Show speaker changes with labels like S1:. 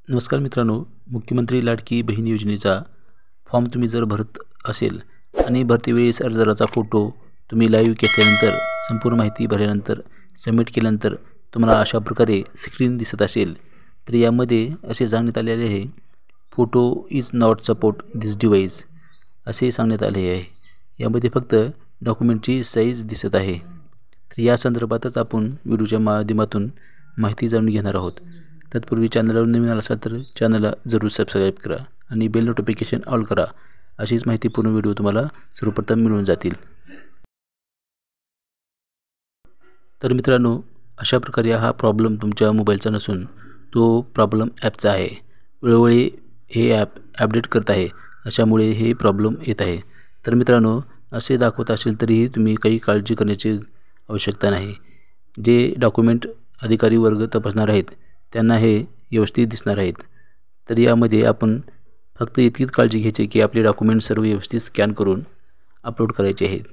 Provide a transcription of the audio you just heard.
S1: नमस्कार मित्रांनो, मुख्यमंत्री लाडकी बहीण योजनेचा फॉर्म तुम्ही जर भरत असेल आणि भरतीवेळेस अर्जदाराचा फोटो तुम्ही लाईव्ह घेतल्यानंतर संपूर्ण माहिती भरल्यानंतर सबमिट केल्यानंतर तुम्हाला अशा प्रकारे स्क्रीन दिसत असेल, तर यामध्ये असे सांगण्यात आलेले आहे, photo is not support this device असे सांगण्यात आले आहे। यामध्ये फक्त डॉक्युमेंटची साईज दिसत आहे। तर या संदर्भातच आपण व्हिडिओच्या माध्यमातून माहिती जाणून घेणार आहोत। तत्पूर्वी चॅनलवर नवीन आला असाल तर चॅनलला जरूर सबस्क्राईब करा आणि बेल नोटिफिकेशन ऑल करा। अशीच माहितीपूर्ण व्हिडिओ तुम्हाला सर्वप्रथम मिळून जातील। तर मित्रांनो, अशा प्रकारे हा प्रॉब्लेम तुमच्या मोबाईलचा नसून तो प्रॉब्लेम ॲपचा आहे। वेळोवेळी हे ॲप अपडेट करत आहे, अशामुळे हे प्रॉब्लेम येत आहे। तर मित्रांनो, असे दाखवत असेल तरीही तुम्ही काही काळजी करण्याची आवश्यकता नाही। जे डॉक्युमेंट अधिकारी वर्ग तपासणार आहेत त्यांना हे व्यवस्थित दिसणार आहेत। तर यामध्ये आपण फक्त इतकीच काळजी घ्यायची की आपले डॉक्युमेंट सर्व व्यवस्थित स्कॅन करून अपलोड करायचे आहेत।